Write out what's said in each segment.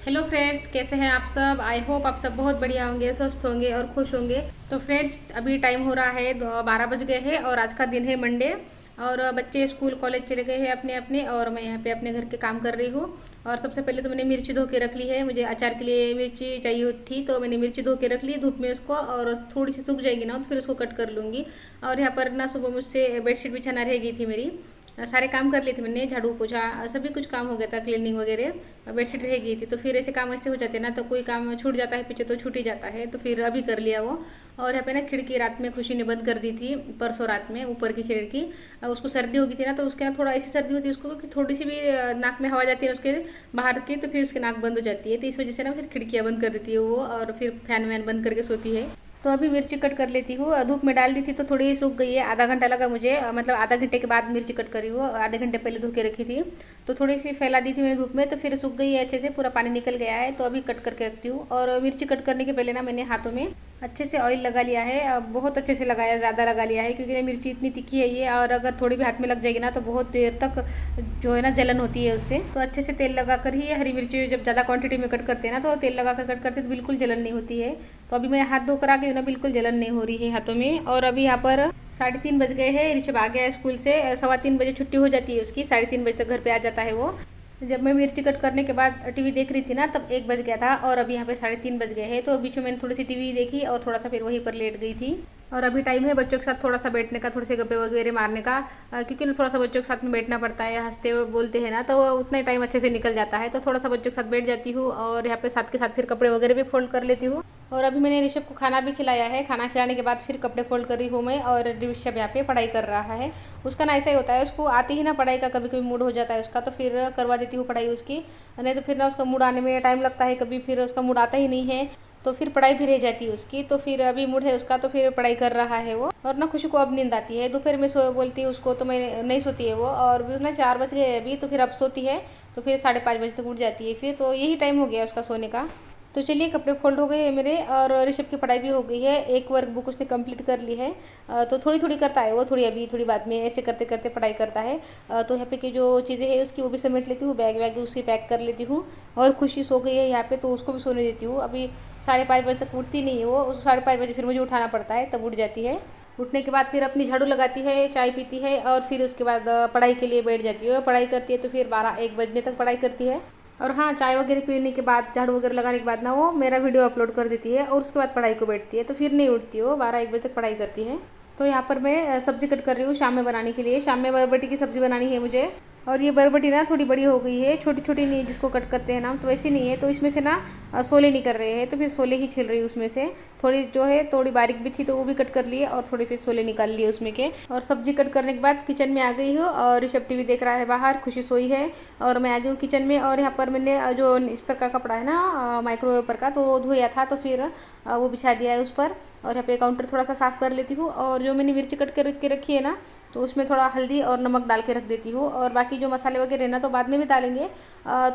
Hello friends, कैसे हैं आप सब। आई होप आप सब बहुत बढ़िया होंगे, स्वस्थ होंगे और खुश होंगे। तो फ्रेंड्स, अभी टाइम हो रहा है 12 बज गए हैं और आज का दिन है मंडे। और बच्चे स्कूल कॉलेज चले गए हैं अपने अपने, और मैं यहाँ पे अपने घर के काम कर रही हूँ। और सबसे पहले तो मैंने मिर्ची धो के रख ली है। मुझे अचार के लिए मिर्ची चाहिए थी, तो मैंने मिर्ची धो के रख ली धूप में उसको, और थोड़ी सी सूख जाएगी ना तो फिर उसको कट कर लूँगी। और यहाँ पर ना सुबह मुझसे बेडशीट बिछाना रह गई थी मेरी। सारे काम कर लिए थे मैंने, झाड़ू पोछा सभी कुछ काम हो गया था, क्लीनिंग वगैरह। बेडशीट रह गई थी, तो फिर ऐसे काम ऐसे हो जाते हैं ना, तो कोई काम छूट जाता है पीछे तो छूट ही जाता है, तो फिर अभी कर लिया वो। और यहाँ पे ना खिड़की रात में खुशी ने बंद कर दी थी, परसों रात में, ऊपर की खिड़की। उसको सर्दी हो गई थी ना, तो उसके ना थोड़ा ऐसी सर्दी होती है उसको कि थोड़ी सी भी नाक में हवा जाती है उसके बाहर की, तो फिर उसकी नाक बंद हो जाती है। तो इस वजह से ना फिर खिड़कियाँ बंद कर देती है वो, और फिर फैन वैन बंद करके सोती है। तो अभी मिर्ची कट कर लेती हूँ। धूप में डाल दी थी तो थोड़ी सूख गई है, आधा घंटा लगा मुझे, मतलब आधा घंटे के बाद मिर्ची कट करी हूँ। आधे घंटे पहले धो के रखी थी, तो थोड़ी सी फैला दी थी मैंने धूप में, तो फिर सूख गई है अच्छे से, पूरा पानी निकल गया है। तो अभी कट करके रखती हूँ। और मिर्ची कट करने के पहले ना मैंने हाथों में अच्छे से ऑयल लगा लिया है, बहुत अच्छे से लगाया, ज़्यादा लगा लिया है, क्योंकि मिर्ची इतनी तीखी है ये, और अगर थोड़ी भी हाथ में लग जाएगी ना तो बहुत देर तक जो है ना जलन होती है उससे। तो अच्छे से तेल लगा कर ही हरी मिर्ची जब ज़्यादा क्वांटिटी में कट करते हैं ना, तो तेल लगा कर कट करते तो बिल्कुल जलन नहीं होती है। तो अभी मैं हाथ धोकर आ गई हूँ ना, बिल्कुल जलन नहीं हो रही है हाथों में। और अभी यहाँ पर 3:30 बज गए हैं, ऋषभ आ गया है स्कूल से। 3:15 बजे छुट्टी हो जाती है उसकी, 3:30 बजे तक घर पे आ जाता है वो। जब मैं मिर्ची कट करने के बाद टीवी देख रही थी ना, तब 1 बज गया था, और अभी यहाँ पे 3:30 बज गए हैं। तो बीच में मैंने थोड़ी सी टीवी देखी और थोड़ा सा फिर वहीं पर लेट गई थी। और अभी टाइम है बच्चों के साथ थोड़ा सा बैठने का, थोड़े से गप्पे वगैरह मारने का, क्योंकि ना थोड़ा सा बच्चों के साथ में बैठना पड़ता है, हंसते और बोलते हैं ना, तो उतना ही टाइम अच्छे से निकल जाता है। तो थोड़ा सा बच्चों के साथ बैठ जाती हूँ, और यहाँ पे साथ के साथ फिर कपड़े वगैरह भी फोल्ड कर लेती हूँ। और अभी मैंने ऋषभ को खाना भी खिलाया है, खाना खिलाने के बाद फिर कपड़े फोल्ड कर रही हूँ मैं। और ऋषभ यहाँ पे पढ़ाई कर रहा है। उसका ना ऐसा ही होता है, उसको आती ही ना पढ़ाई का, कभी कभी मूड हो जाता है उसका, तो फिर करवा देती हूँ पढ़ाई उसकी। नहीं तो फिर ना उसका मूड आने में टाइम लगता है, कभी फिर उसका मूड आता ही नहीं है, तो फिर पढ़ाई भी रह जाती है उसकी। तो फिर अभी मूड है उसका, तो फिर पढ़ाई कर रहा है वो। और ना खुशी को अब नींद आती है, दोपहर में सो बोलती है उसको, तो मैं नहीं सोती है वो। और भी ना 4 बज गए अभी, तो फिर अब सोती है, तो फिर 5:30 बजे तक उठ जाती है फिर। तो यही टाइम हो गया उसका सोने का। तो चलिए, कपड़े फोल्ड हो गए हैं मेरे, और ऋषभ की पढ़ाई भी हो गई है। एक वर्क बुक उसने कंप्लीट कर ली है। तो थोड़ी थोड़ी करता है वो, थोड़ी अभी थोड़ी बाद में, ऐसे करते करते पढ़ाई करता है। तो यहाँ पे की जो चीज़ें हैं उसकी वो भी समेट लेती हूँ, बैग वैग उसकी पैक कर लेती हूँ। और खुशी सो गई है यहाँ पे, तो उसको भी सोने देती हूँ। अभी 5:30 बजे तक उठती नहीं है वो, 5:30 बजे फिर मुझे उठाना पड़ता है, तब उठ जाती है। उठने के बाद फिर अपनी झाड़ू लगाती है, चाय पीती है, और फिर उसके बाद पढ़ाई के लिए बैठ जाती है। पढ़ाई करती है तो फिर 12-1 बजने तक पढ़ाई करती है। और हाँ, चाय वगैरह पीने के बाद, झाड़ू वगैरह लगाने के बाद ना वो मेरा वीडियो अपलोड कर देती है, और उसके बाद पढ़ाई को बैठती है। तो फिर नहीं उठती वो, 12-1 बजे तक पढ़ाई करती है। तो यहाँ पर मैं सब्जी कट कर रही हूँ शाम में बनाने के लिए। शाम में बरबटी की सब्ज़ी बनानी है मुझे। और ये बरबटी ना थोड़ी बड़ी हो गई है, छोटी छोटी नहीं जिसको कट करते हैं ना, तो वैसी नहीं है। तो इसमें से ना सोले नहीं कर रहे हैं, तो फिर सोले ही छिल रही हूँ उसमें से। थोड़ी जो है थोड़ी बारीक भी थी, तो वो भी कट कर लिए, और थोड़ी फिर सोले निकाल लिए उसमें के। और सब्जी कट करने के बाद किचन में आ गई हूँ, और ऋषभ टीवी देख रहा है बाहर, खुशी सोई है, और मैं आ गई हूँ किचन में। और यहाँ पर मैंने जो इस पर का कपड़ा है ना, माइक्रोवेव पर का, तो वो धोया था, तो फिर वो बिछा दिया है उस पर। और यहाँ पे काउंटर थोड़ा सा साफ़ कर लेती हूँ। और जो मैंने मिर्ची कट के रखी है ना, तो उसमें थोड़ा हल्दी और नमक डाल के रख देती हूँ। और बाकी जो मसाले वगैरह ना, तो बाद में भी डालेंगे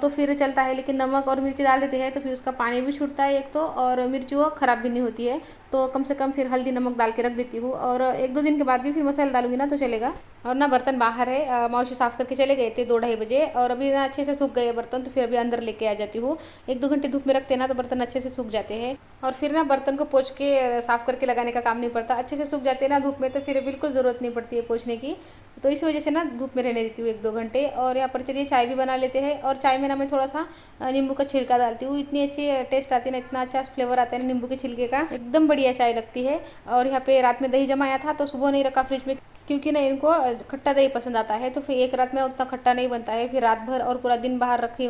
तो फिर चलता है, लेकिन नमक और मिर्ची डाल देते हैं तो फिर उसका पानी भी छूटता है एक तो, और मिर्ची वो ख़राब भी नहीं होती है। तो कम से कम फिर हल्दी नमक डाल के रख देती हूँ, और 1-2 दिन के बाद भी फिर मसाला डालूंगी ना तो चलेगा। और ना बर्तन बाहर है, मौसी साफ़ करके चले गए थे 2-2:30 बजे, और अभी ना अच्छे से सूख गए बर्तन, तो फिर अभी अंदर लेके आ जाती हूँ। 1-2 घंटे धूप में रखते हैं ना, तो बर्तन अच्छे से सूख जाते हैं। और फिर ना बर्तन को पोंछ के साफ़ करके लगाने का काम नहीं पड़ता, अच्छे से सूख जाते हैं ना धूप में, तो फिर बिल्कुल ज़रूरत नहीं पड़ती है पोंछने की। तो इस वजह से ना धूप में रहने देती हूँ 1-2 घंटे। और यहाँ पर चलिए चाय भी बना लेते हैं। और चाय में ना मैं थोड़ा सा नींबू का छिलका डालती हूँ, इतनी अच्छी टेस्ट आती है ना, इतना अच्छा फ्लेवर आता है ना नींबू के छिलके का, एकदम बढ़िया चाय लगती है। और यहाँ पे रात में दही जमाया था, तो सुबह नहीं रखा फ्रिज में, क्योंकि ना इनको खट्टा दही पसंद आता है। तो फिर एक रात में उतना खट्टा नहीं बनता है, फिर रात भर और पूरा दिन बाहर रखी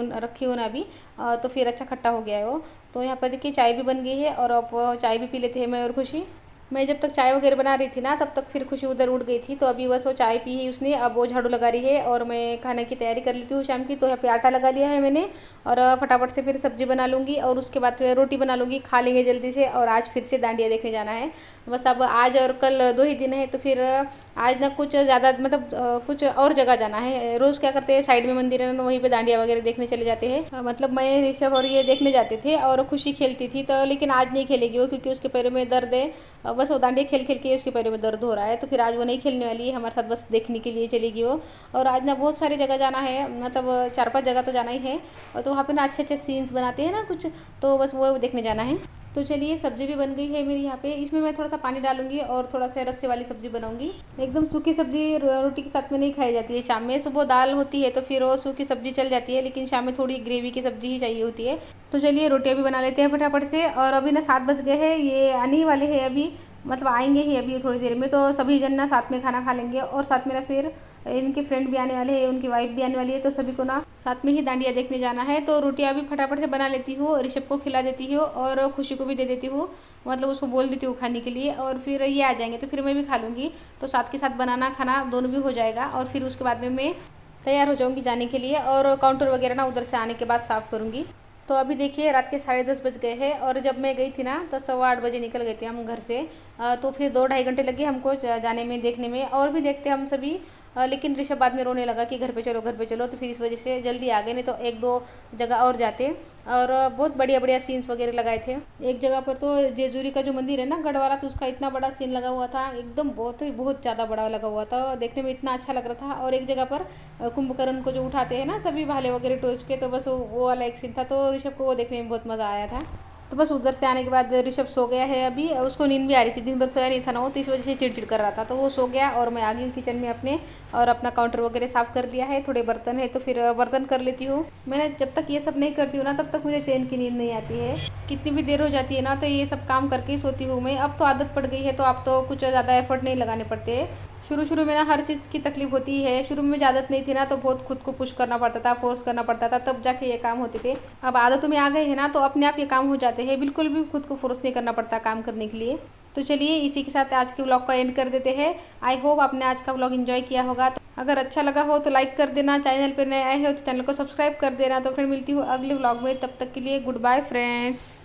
हूँ ना अभी, तो फिर अच्छा खट्टा हो गया है वो। तो यहाँ पर देखिए चाय भी बन गई है, और अब चाय भी पी लेते हैं मैं और खुशी। मैं जब तक चाय वगैरह बना रही थी ना, तब तक फिर खुशी उधर उठ गई थी, तो अभी बस वो चाय पी है उसने, अब वो झाड़ू लगा रही है, और मैं खाने की तैयारी कर लेती हूँ शाम की। तो यहाँ पे आटा लगा लिया है मैंने, और फटाफट से फिर सब्जी बना लूँगी, और उसके बाद फिर रोटी बना लूँगी, खा लेंगे जल्दी से। और आज फिर से डांडिया देखने जाना है, बस अब आज और कल 2 ही दिन है, तो फिर आज ना कुछ ज़्यादा मतलब कुछ और जगह जाना है। रोज़ क्या करते हैं, साइड में मंदिर है ना, वहीं पे डांडिया वगैरह देखने चले जाते हैं। मतलब मैं, ऋषभ और ये देखने जाते थे, और खुशी खेलती थी, तो लेकिन आज नहीं खेलेगी वो, क्योंकि उसके पैरों में दर्द है, बस वो डांडिया खेल खेल के उसके पैरों में दर्द हो रहा है, तो फिर आज वो नहीं खेलने वाली है हमारे साथ, बस देखने के लिए चलेगी वो। और आज ना बहुत सारी जगह जाना है, मतलब 4-5 जगह तो जाना ही है, और तो वहाँ पे ना अच्छे अच्छे सीन्स बनाते हैं ना कुछ, तो बस वो देखने जाना है। तो चलिए सब्जी भी बन गई है मेरी यहाँ पे। इसमें मैं थोड़ा सा पानी डालूंगी और थोड़ा सा रस्से वाली सब्जी बनाऊंगी। एकदम सूखी सब्जी रोटी के साथ में नहीं खाई जाती है शाम में। सुबह दाल होती है तो फिर वो सूखी सब्जी चल जाती है, लेकिन शाम में थोड़ी ग्रेवी की सब्जी ही चाहिए होती है। तो चलिए रोटियाँ भी बना लेते हैं फटाफट से। और अभी ना 7 बज गए हैं, ये आने ही वाले हैं अभी, मतलब आएंगे ही अभी थोड़ी देर में। तो सभी जन ना साथ में खाना खा लेंगे, और साथ में ना फिर इनके फ्रेंड भी आने वाले हैं, उनकी वाइफ भी आने वाली है, तो सभी को ना साथ में ही डांडिया देखने जाना है। तो रोटियाँ भी फटाफट से बना लेती हूँ, ऋषभ को खिला देती हूँ और खुशी को भी दे देती हूँ, मतलब उसको बोल देती हूँ खाने के लिए। और फिर ये आ जाएंगे तो फिर मैं भी खा लूँगी, तो साथ के साथ बनाना खाना दोनों भी हो जाएगा। और फिर उसके बाद में मैं तैयार हो जाऊँगी जाने के लिए, और काउंटर वगैरह ना उधर से आने के बाद साफ़ करूँगी। तो अभी देखिए रात के 10:30 बज गए हैं, और जब मैं गई थी ना तो 8:15 बजे निकल गए थे हम घर से। तो फिर 2-2.5 घंटे लगे हमको जाने में, देखने में, और भी देखते हम सभी। लेकिन ऋषभ बाद में रोने लगा कि घर पे चलो घर पे चलो, तो फिर इस वजह से जल्दी आ गए, नहीं तो 1-2 जगह और जाते। और बहुत बढ़िया बढ़िया सीन्स वगैरह लगाए थे। एक जगह पर तो जेजूरी का जो मंदिर है ना गढ़ वाला, तो उसका इतना बड़ा सीन लगा हुआ था, एकदम बहुत ज़्यादा बड़ा लगा हुआ था, देखने में इतना अच्छा लग रहा था। और एक जगह पर कुंभकर्ण को जो उठाते हैं ना सभी भाले वगैरह टोच के, तो बस वो वाला एक सीन था, तो ऋषभ को वो देखने में बहुत मज़ा आया था। तो बस उधर से आने के बाद ऋषभ सो गया है अभी, उसको नींद भी आ रही थी, दिन भर सोया नहीं था ना वो, तो इस वजह से चिड़चिड़ कर रहा था, तो वो सो गया। और मैं आ गई किचन में अपने, और अपना काउंटर वगैरह साफ़ कर लिया है। थोड़े बर्तन है तो फिर बर्तन कर लेती हूँ। मैंने जब तक ये सब नहीं करती हूँ ना तब तक मुझे चैन की नींद नहीं आती है। कितनी भी देर हो जाती है ना तो ये सब काम करके ही सोती हूँ मैं। अब तो आदत पड़ गई है, तो अब तो कुछ ज़्यादा एफर्ट नहीं लगाने पड़ते। शुरू में ना हर चीज़ की तकलीफ होती है। शुरू में आदत नहीं थी ना तो बहुत खुद को पुश करना पड़ता था, फोर्स करना पड़ता था, तब जाके ये काम होते थे। अब आदतों में आ गए हैं ना तो अपने आप ये काम हो जाते हैं, बिल्कुल भी खुद को फोर्स नहीं करना पड़ता काम करने के लिए। तो चलिए इसी के साथ आज के व्लॉग को एंड कर देते हैं। आई होप आपने आज का व्लॉग एंजॉय किया होगा। तो अगर अच्छा लगा हो तो लाइक कर देना, चैनल पर नए आए हो तो चैनल को सब्सक्राइब कर देना। तो फिर मिलती हूँ अगले व्लॉग में, तब तक के लिए गुड बाय फ्रेंड्स।